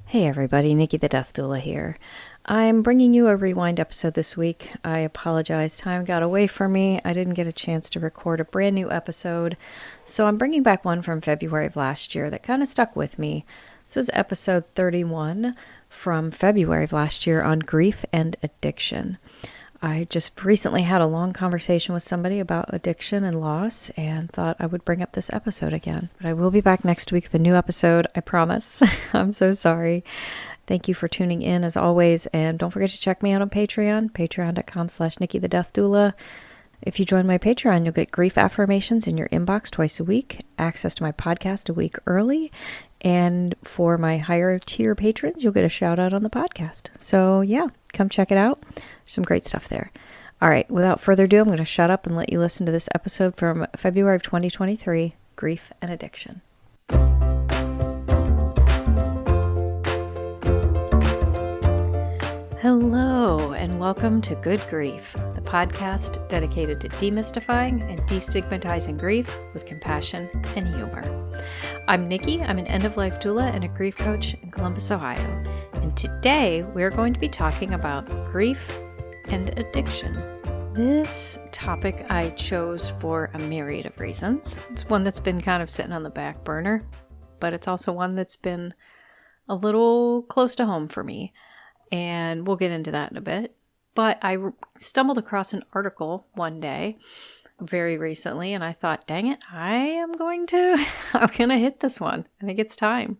Hey everybody, Nikki the Death Doula here. I'm bringing you a rewind episode this week. I apologize, time got away from me. I didn't get a chance to record a brand new episode, so I'm bringing back one from February of last year that kind of stuck with me. This was episode 31 from February of last year on grief and addiction. I just recently had a long conversation with somebody about addiction and loss and thought I would bring up this episode again. But I will be back next week with a new episode, I promise. I'm so sorry. Thank you for tuning in as always. And don't forget to check me out on Patreon, patreon.com/Nikki the Death Doula. If you join my Patreon, you'll get grief affirmations in your inbox twice a week, access to my podcast a week early, and for my higher tier patrons, you'll get a shout out on the podcast. So yeah, come check it out. Some great stuff there. All right, without further ado, I'm going to shut up and let you listen to this episode from February of 2023, Grief and Addiction. Hello, and welcome to Good Grief, the podcast dedicated to demystifying and destigmatizing grief with compassion and humor. I'm Nikki. I'm an end-of-life doula and a grief coach in Columbus, Ohio. And today we're going to be talking about grief and addiction. This topic I chose for a myriad of reasons. It's one that's been kind of sitting on the back burner, but it's also one that's been a little close to home for me. And we'll get into that in a bit. But I stumbled across an article one day very recently, and I thought, dang it, I'm going to hit this one. I think it's time.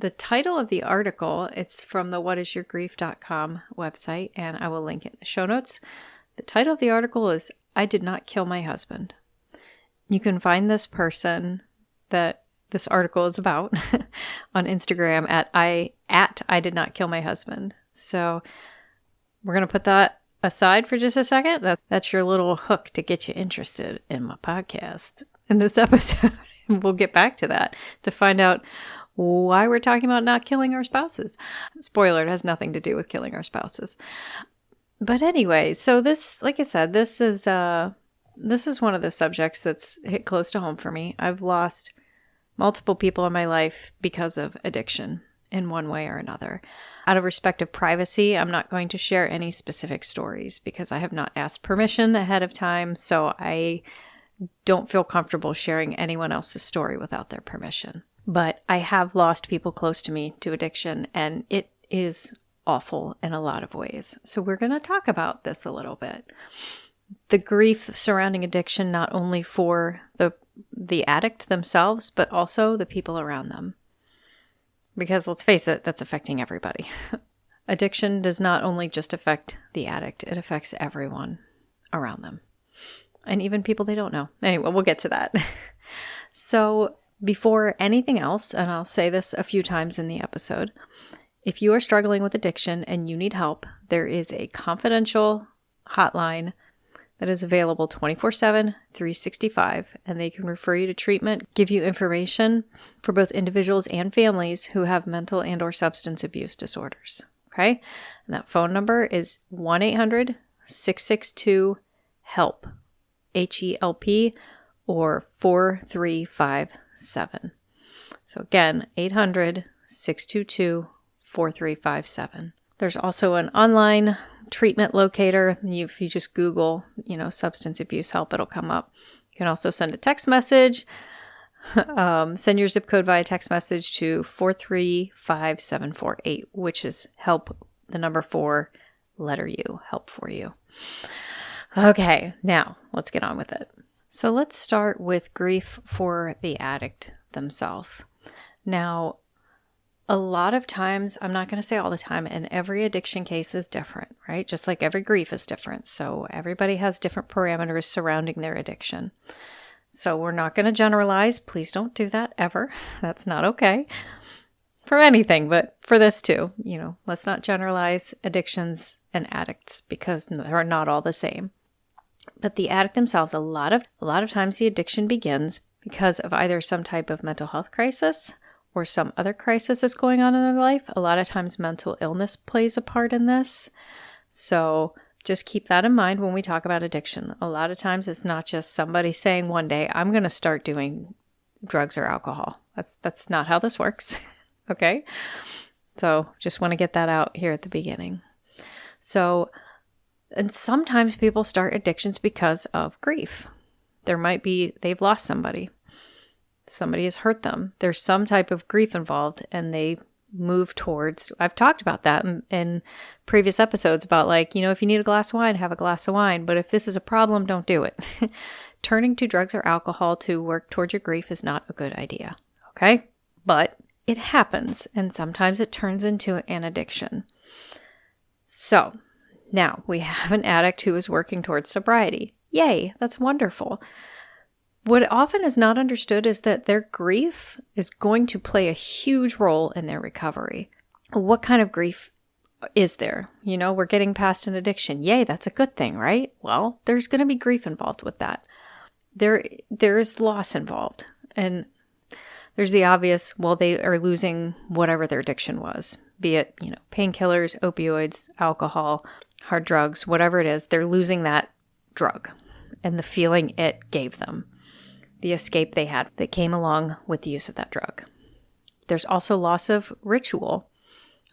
The title of the article, it's from the whatisyourgrief.com website, and I will link it in the show notes. The title of the article is, I Did Not Kill My Husband. You can find this person that this article is about on Instagram at I Did Not Kill My Husband. So we're going to put that aside for just a second. That's your little hook to get you interested in my podcast in this episode. We'll get back to that to find out why we're talking about not killing our spouses. Spoiler, it has nothing to do with killing our spouses. But anyway, so this, like I said, this is one of the subjects that's hit close to home for me. I've lost multiple people in my life because of addiction in one way or another. Out of respect of privacy, I'm not going to share any specific stories because I have not asked permission ahead of time, so I don't feel comfortable sharing anyone else's story without their permission. But I have lost people close to me to addiction, and it is awful in a lot of ways. So we're going to talk about this a little bit. The grief surrounding addiction, not only for the addict themselves, but also the people around them. Because let's face it, that's affecting everybody. Addiction does not only just affect the addict, it affects everyone around them. And even people they don't know. Anyway, we'll get to that. So before anything else, and I'll say this a few times in the episode, if you are struggling with addiction and you need help, there is a confidential hotline that is available 24/7, 365, and they can refer you to treatment, give you information for both individuals and families who have mental and or substance abuse disorders. Okay? And that phone number is 1-800-662-HELP, HELP, or 4357. So again, 800-622-4357. There's also an online treatment locator. If you just Google, substance abuse help, it'll come up. You can also send a text message. Send your zip code via text message to 435748, which is help, the number 4, letter U, help for you. Okay, now let's get on with it. So let's start with grief for the addict themselves. Now, a lot of times, I'm not going to say all the time, and every addiction case is different, right? Just like every grief is different. So everybody has different parameters surrounding their addiction. So we're not going to generalize. Please don't do that ever. That's not okay for anything, but for this too. Let's not generalize addictions and addicts because they're not all the same. But the addict themselves, a lot of times the addiction begins because of either some type of mental health crisis or some other crisis that's going on in their life. A lot of times mental illness plays a part in this. So just keep that in mind when we talk about addiction. A lot of times it's not just somebody saying one day, I'm going to start doing drugs or alcohol. That's not how this works. Okay? So just want to get that out here at the beginning. So, and sometimes people start addictions because of grief. There might be, they've lost somebody. Somebody has hurt them. There's some type of grief involved and they move towards, I've talked about that in previous episodes about like, if you need a glass of wine, have a glass of wine. But if this is a problem, don't do it. Turning to drugs or alcohol to work towards your grief is not a good idea. Okay? But it happens, and sometimes it turns into an addiction. So, now we have an addict who is working towards sobriety. Yay, that's wonderful. What often is not understood is that their grief is going to play a huge role in their recovery. What kind of grief is there? We're getting past an addiction. Yay, that's a good thing, right? Well, there's going to be grief involved with that. There is loss involved, and there's the obvious, well, they are losing whatever their addiction was, be it, painkillers, opioids, alcohol, hard drugs, whatever it is, they're losing that drug and the feeling it gave them, the escape they had that came along with the use of that drug. There's also loss of ritual.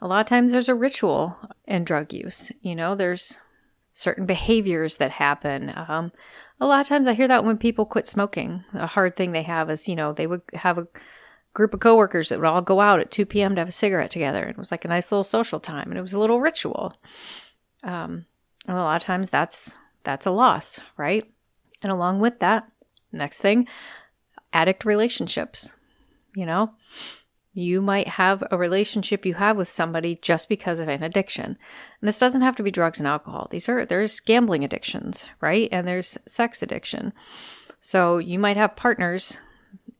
A lot of times there's a ritual in drug use. There's certain behaviors that happen. A lot of times I hear that when people quit smoking. A hard thing they have is, they would have a group of coworkers that would all go out at 2 p.m. to have a cigarette together. It was like a nice little social time, and it was a little ritual. And a lot of times that's a loss, right? And along with that, next thing, addict relationships. You might have a relationship you have with somebody just because of an addiction. And this doesn't have to be drugs and alcohol. There's gambling addictions, right? And there's sex addiction. So you might have partners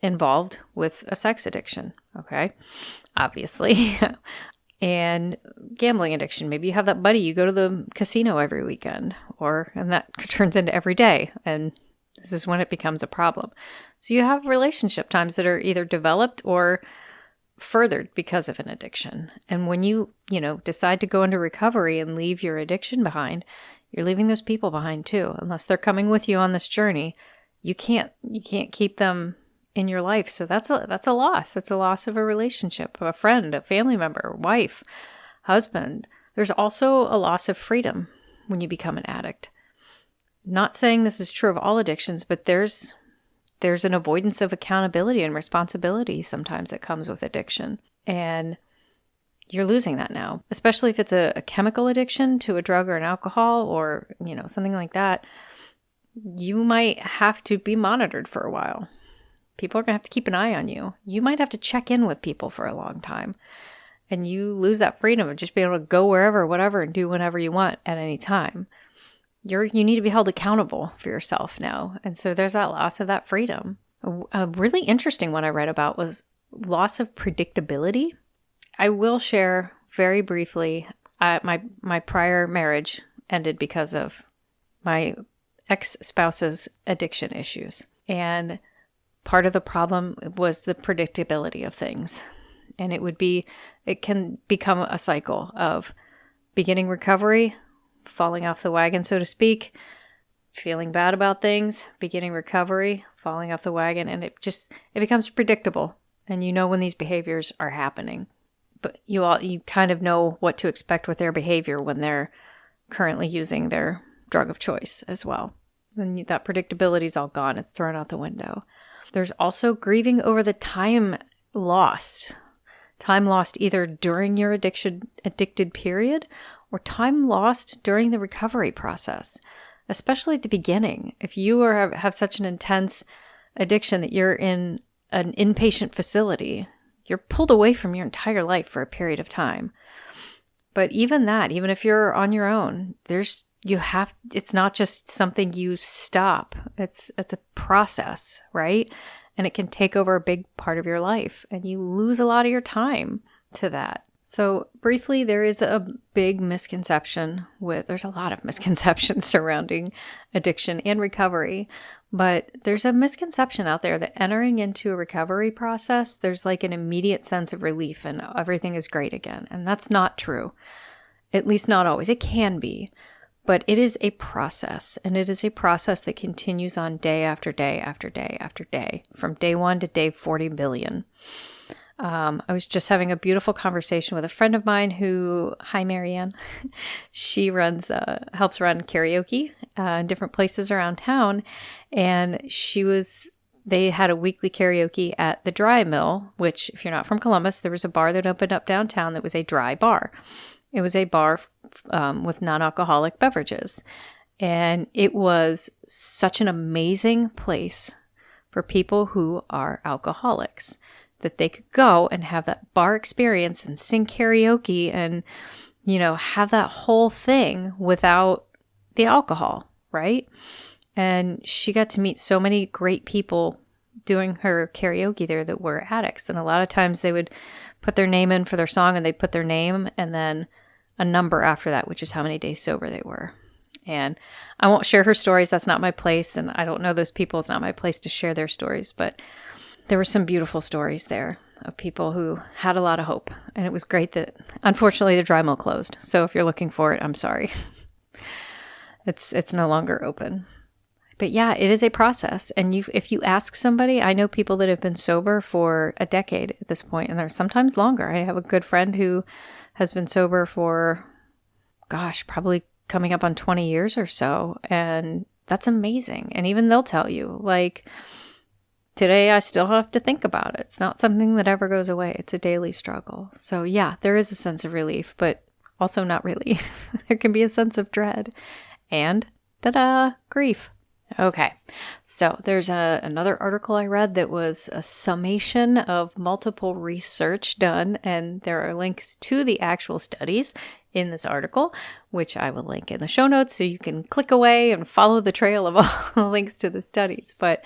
involved with a sex addiction, okay? Obviously. And gambling addiction. Maybe you have that buddy, you go to the casino every weekend, and that turns into every day. And this is when it becomes a problem. So you have relationship times that are either developed or furthered because of an addiction. And when you decide to go into recovery and leave your addiction behind, you're leaving those people behind too. Unless they're coming with you on this journey, you can't keep them in your life. So that's a loss. That's a loss of a relationship, of a friend, a family member, wife, husband. There's also a loss of freedom when you become an addict. Not saying this is true of all addictions, but there's an avoidance of accountability and responsibility sometimes that comes with addiction. And you're losing that now, especially if it's a chemical addiction to a drug or an alcohol or, something like that. You might have to be monitored for a while. People are going to have to keep an eye on you. You might have to check in with people for a long time. And you lose that freedom of just being able to go wherever, whatever, and do whatever you want at any time. You need to be held accountable for yourself now. And so there's that loss of that freedom. A really interesting one I read about was loss of predictability. I will share very briefly, my prior marriage ended because of my ex-spouse's addiction issues. And part of the problem was the predictability of things. And it can become a cycle of beginning recovery, falling off the wagon, so to speak, feeling bad about things, beginning recovery, falling off the wagon, and it becomes predictable. And you know when these behaviors are happening. But you kind of know what to expect with their behavior when they're currently using their drug of choice as well. Then that predictability is all gone. It's thrown out the window. There's also grieving over the time lost. Time lost either during your addicted period or time lost during the recovery process, especially at the beginning. If you have such an intense addiction that you're in an inpatient facility, you're pulled away from your entire life for a period of time. But even if you're on your own, it's not just something you stop. It's a process, right? And it can take over a big part of your life, and you lose a lot of your time to that. So briefly, there's a lot of misconceptions surrounding addiction and recovery, but there's a misconception out there that entering into a recovery process, there's like an immediate sense of relief and everything is great again. And that's not true. At least not always. It can be, but it is a process, and it is a process that continues on day after day after day after day, from day 1 to day 40 billion. I was just having a beautiful conversation with a friend of mine who, hi Marianne, she helps run karaoke in different places around town, and they had a weekly karaoke at the Dry Mill, which, if you're not from Columbus, there was a bar that opened up downtown that was a dry bar. It was a bar with non-alcoholic beverages, and it was such an amazing place for people who are alcoholics, that they could go and have that bar experience and sing karaoke and, have that whole thing without the alcohol, right? And she got to meet so many great people doing her karaoke there that were addicts. And a lot of times they would put their name in for their song, and they'd put their name and then a number after that, which is how many days sober they were. And I won't share her stories. That's not my place. And I don't know those people. It's not my place to share their stories. But there were some beautiful stories there of people who had a lot of hope. And it was great that, unfortunately, the Dry Mill closed. So if you're looking for it, I'm sorry. It's no longer open. But yeah, it is a process. And if you ask somebody, I know people that have been sober for a decade at this point, and they're sometimes longer. I have a good friend who has been sober for, probably coming up on 20 years or so. And that's amazing. And even they'll tell you, like, today I still have to think about it. It's not something that ever goes away. It's a daily struggle. So yeah, there is a sense of relief, but also not really. There can be a sense of dread and grief. Okay, so there's another article I read that was a summation of multiple research done, and there are links to the actual studies in this article, which I will link in the show notes so you can click away and follow the trail of all the links to the studies. But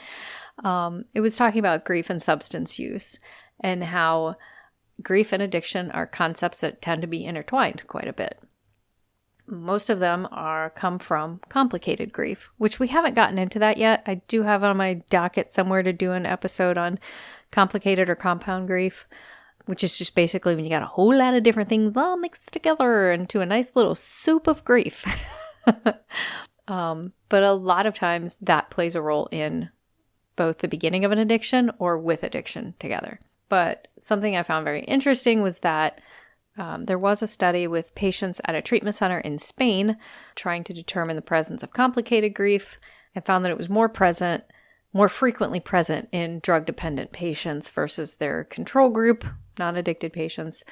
it was talking about grief and substance use and how grief and addiction are concepts that tend to be intertwined quite a bit. Most of them come from complicated grief, which we haven't gotten into that yet. I do have on my docket somewhere to do an episode on complicated or compound grief, which is just basically when you got a whole lot of different things all mixed together into a nice little soup of grief. But a lot of times that plays a role in both the beginning of an addiction or with addiction together. But something I found very interesting was that there was a study with patients at a treatment center in Spain trying to determine the presence of complicated grief, and found that it was more frequently present in drug-dependent patients versus their control group, non-addicted patients,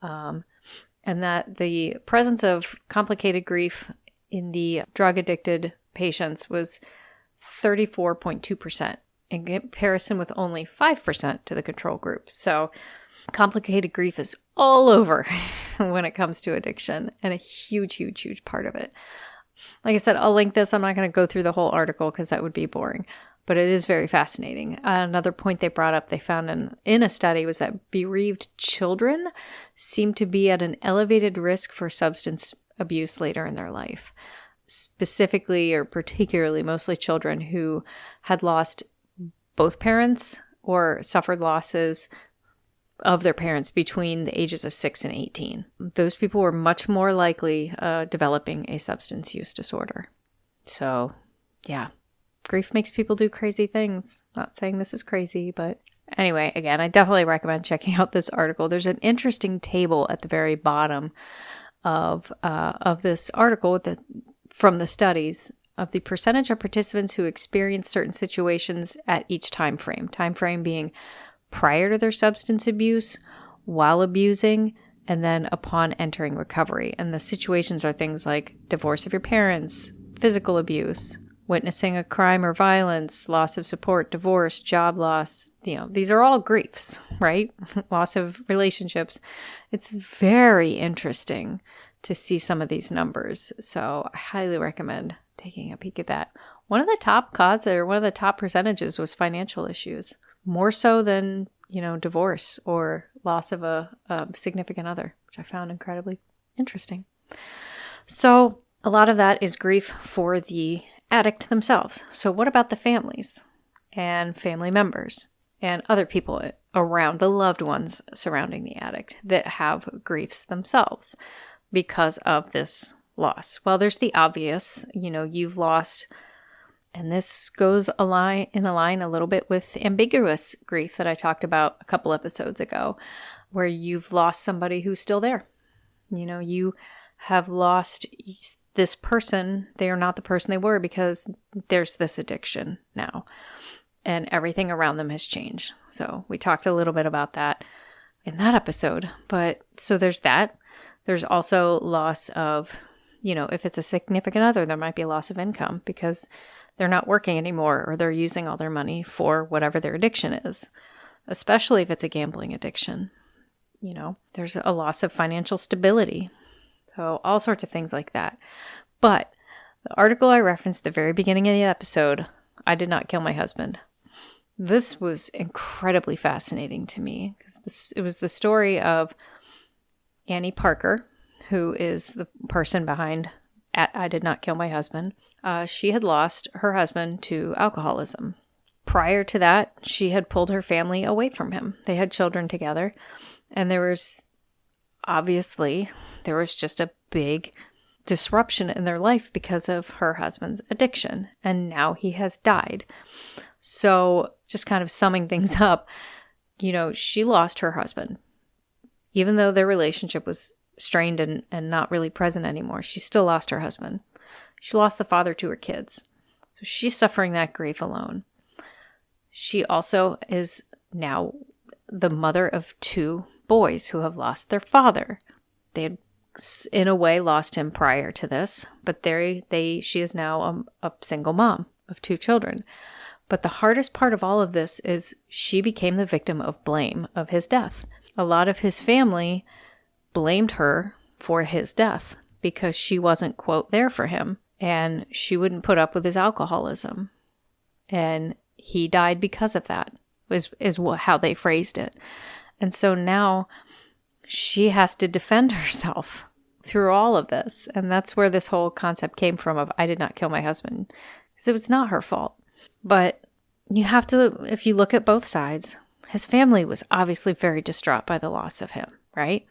and that the presence of complicated grief in the drug-addicted patients was 34.2% in comparison with only 5% to the control group. So complicated grief is all over when it comes to addiction, and a huge, huge, huge part of it. Like I said, I'll link this. I'm not going to go through the whole article because that would be boring, but it is very fascinating. Another point they brought up, they found in a study, was that bereaved children seem to be at an elevated risk for substance abuse later in their life. Specifically, or particularly, mostly children who had lost both parents or suffered losses of their parents between the ages of 6 and 18. Those people were much more likely developing a substance use disorder. So, yeah, grief makes people do crazy things. Not saying this is crazy, but anyway, again, I definitely recommend checking out this article. There's an interesting table at the very bottom of this article from the studies of the percentage of participants who experience certain situations at each time frame. Time frame being prior to their substance abuse, while abusing, and then upon entering recovery. And the situations are things like divorce of your parents, physical abuse, witnessing a crime or violence, loss of support, divorce, job loss. These are all griefs, right? Loss of relationships. It's very interesting to see some of these numbers. So I highly recommend taking a peek at that. One of the top causes, or one of the top percentages, was financial issues. More so than, divorce or loss of a significant other, which I found incredibly interesting. So a lot of that is grief for the addict themselves. So what about the families and family members and other people around, the loved ones surrounding the addict that have griefs themselves because of this loss? Well, there's the obvious, you've lost And this goes in a line a little bit with ambiguous grief that I talked about a couple episodes ago, where you've lost somebody who's still there. You have lost this person. They are not the person they were because there's this addiction now and everything around them has changed. So we talked a little bit about that in that episode. But so there's that. There's also loss of, if it's a significant other, there might be a loss of income because they're not working anymore or they're using all their money for whatever their addiction is, especially if it's a gambling addiction. There's a loss of financial stability. So all sorts of things like that. But the article I referenced at the very beginning of the episode, I Did Not Kill My Husband. This was incredibly fascinating to me because it was the story of Annie Parker, who is the person behind I Did Not Kill My Husband. She had lost her husband to alcoholism. Prior to that, she had pulled her family away from him. They had children together. And there was just a big disruption in their life because of her husband's addiction. And now he has died. So just kind of summing things up, she lost her husband. Even though their relationship was strained and not really present anymore, she still lost her husband. She lost the father to her kids. So she's suffering that grief alone. She also is now the mother of 2 boys who have lost their father. They had, in a way, lost him prior to this, but she is now a single mom of 2 children. But the hardest part of all of this is she became the victim of blame of his death. A lot of his family blamed her for his death because she wasn't, quote, there for him, and she wouldn't put up with his alcoholism. And he died because of that, is how they phrased it. And so now she has to defend herself through all of this. And that's where this whole concept came from of I did not kill my husband. Because it was not her fault. But you have to, if you look at both sides, his family was obviously very distraught by the loss of him, right?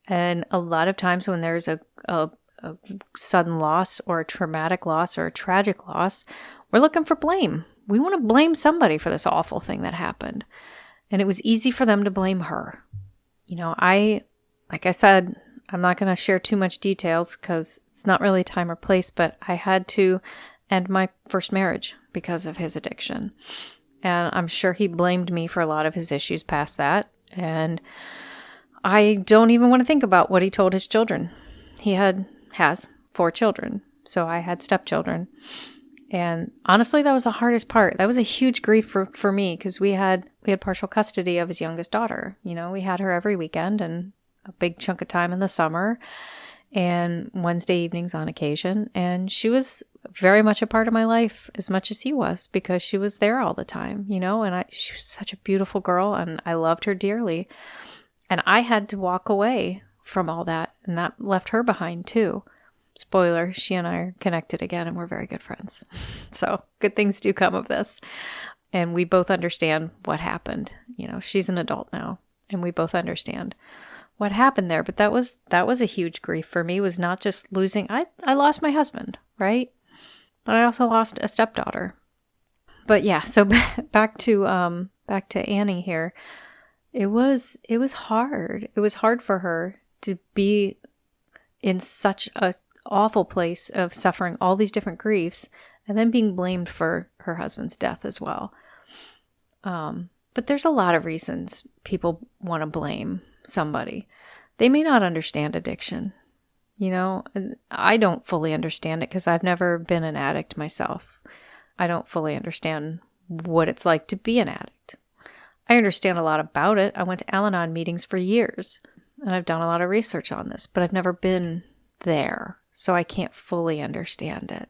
And a lot of times when there's a sudden loss or a traumatic loss or a tragic loss, we're looking for blame. We want to blame somebody for this awful thing that happened. And it was easy for them to blame her. Like I said, I'm not going to share too much details because it's not really time or place, but I had to end my first marriage because of his addiction. And I'm sure he blamed me for a lot of his issues past that. And I don't even want to think about what he told his children. He has 4 children. So I had stepchildren. And honestly, that was the hardest part. That was a huge grief for me because we had partial custody of his youngest daughter. We had her every weekend and a big chunk of time in the summer and Wednesday evenings on occasion. And she was very much a part of my life as much as he was because she was there all the time, and she was such a beautiful girl and I loved her dearly. And I had to walk away from all that, and that left her behind too. Spoiler, she and I are connected again and we're very good friends. So good things do come of this. And we both understand what happened. She's an adult now and we both understand what happened there. But that was a huge grief for me, was not just losing. I lost my husband, right? But I also lost a stepdaughter. But yeah, so back to Annie here. It was hard. It was hard for her to be in such a awful place of suffering all these different griefs and then being blamed for her husband's death as well. But there's a lot of reasons people want to blame somebody. They may not understand addiction. I don't fully understand it because I've never been an addict myself. I don't fully understand what it's like to be an addict. I understand a lot about it. I went to Al-Anon meetings for years and I've done a lot of research on this, but I've never been there. So I can't fully understand it.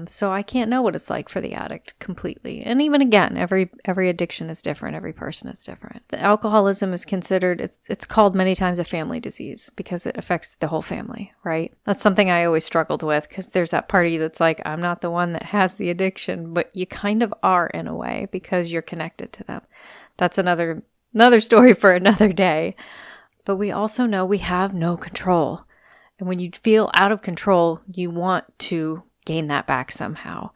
So I can't know what it's like for the addict completely. And even again, every addiction is different. Every person is different. The alcoholism is considered, it's called many times a family disease because it affects the whole family, right? That's something I always struggled with because there's that part of you that's like, I'm not the one that has the addiction, but you kind of are in a way because you're connected to them. That's another story for another day. But we also know we have no control. And when you feel out of control, you want to gain that back somehow.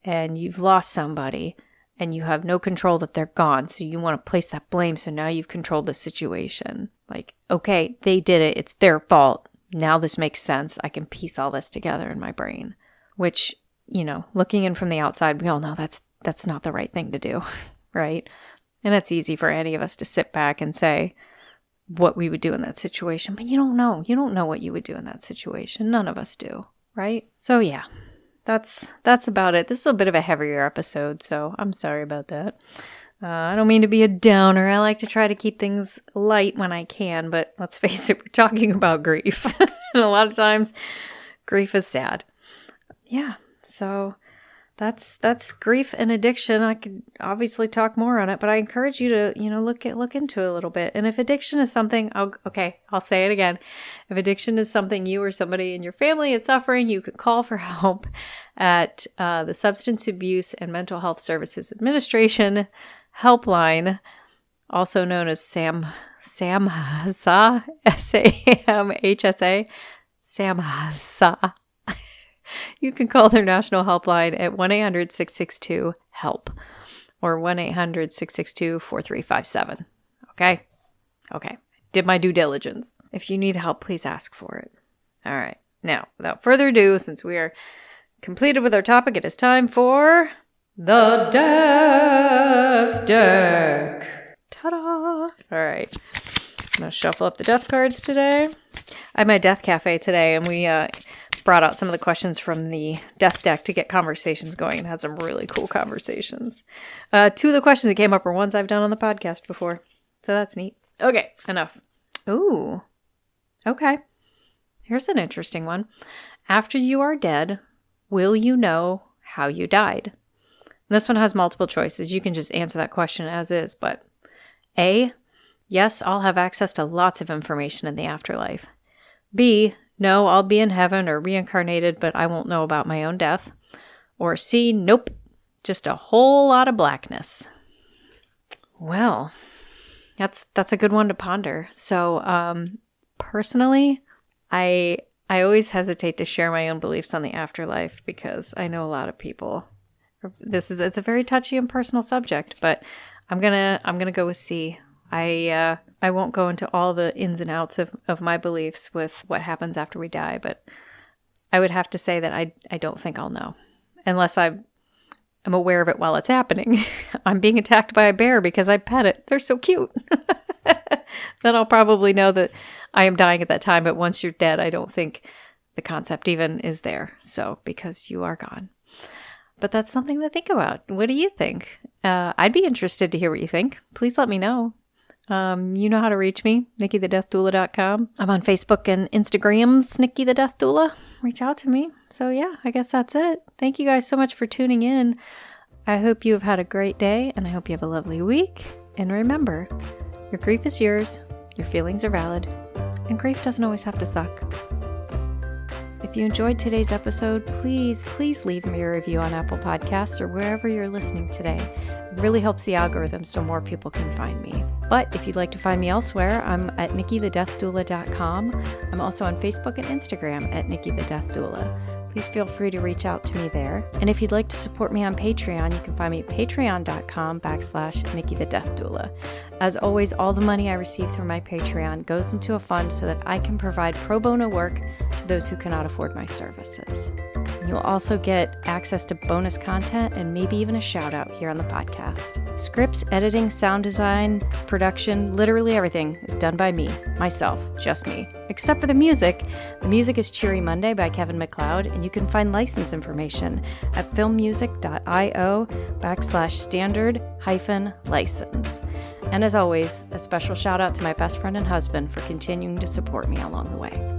and you've lost somebody and you have no control that they're gone. So you want to place that blame. So now you've controlled the situation. Like, okay, they did it. It's their fault. Now this makes sense. I can piece all this together in my brain, which, looking in from the outside, we all know that's not the right thing to do, right? And it's easy for any of us to sit back and say what we would do in that situation, but you don't know. You don't know what you would do in that situation. None of us do, right? So yeah, that's about it. This is a bit of a heavier episode, so I'm sorry about that. I don't mean to be a downer. I like to try to keep things light when I can, but let's face it, we're talking about grief. And a lot of times, grief is sad. Yeah, so that's grief and addiction. I could obviously talk more on it, but I encourage you to, look into it a little bit. And if addiction is something, I'll say it again. If addiction is something you or somebody in your family is suffering, you can call for help at the Substance Abuse and Mental Health Services Administration Helpline, also known as SAMHSA, SAMHSA, SAMHSA. You can call their national helpline at 1-800-662-HELP or 1-800-662-4357. Okay? Did my due diligence. If you need help, please ask for it. All right. Now, without further ado, since we are completed with our topic, it is time for the Death Deck. Ta-da! All right. I'm going to shuffle up the death cards today. I had my death cafe today, and we brought out some of the questions from the death deck to get conversations going, and had some really cool conversations. Two of the questions that came up are ones I've done on the podcast before, so that's neat. Okay, enough. Ooh. Okay. Here's an interesting one. After you are dead, will you know how you died? And this one has multiple choices. You can just answer that question as is, but A, yes, I'll have access to lots of information in the afterlife. B, no, I'll be in heaven or reincarnated, but I won't know about my own death. Or C, nope, just a whole lot of blackness. Well, that's a good one to ponder. So, personally, I always hesitate to share my own beliefs on the afterlife because I know a lot of people. It's a very touchy and personal subject, but I'm gonna go with C. I won't go into all the ins and outs of my beliefs with what happens after we die, but I would have to say that I don't think I'll know. Unless I'm aware of it while it's happening. I'm being attacked by a bear because I pet it. They're so cute. Then I'll probably know that I am dying at that time, but once you're dead, I don't think the concept even is there. So, because you are gone. But that's something to think about. What do you think? I'd be interested to hear what you think. Please let me know. You know how to reach me, NikkiTheDeathDoula.com. I'm on Facebook and Instagram, Nikki the Death Doula. Reach out to me. So yeah, I guess that's it. Thank you guys so much for tuning in. I hope you have had a great day, and I hope you have a lovely week. And remember, your grief is yours, your feelings are valid, and grief doesn't always have to suck. If you enjoyed today's episode, please leave me a review on Apple Podcasts or wherever you're listening today. It really helps the algorithm so more people can find me. But if you'd like to find me elsewhere, I'm at NikkiTheDeathDoula.com. I'm also on Facebook and Instagram at Nikki the Death Doula. Please feel free to reach out to me there. And if you'd like to support me on Patreon, you can find me at patreon.com/Nikki the Death Doula. As always, all the money I receive through my Patreon goes into a fund so that I can provide pro bono work to those who cannot afford my services. You'll also get access to bonus content and maybe even a shout out here on the podcast. Scripts, editing, sound design, production, literally everything is done by me, myself, just me. Except for the music. The music is Cheery Monday by Kevin MacLeod, and you can find license information at filmmusic.io/standard-license. And as always, a special shout out to my best friend and husband for continuing to support me along the way.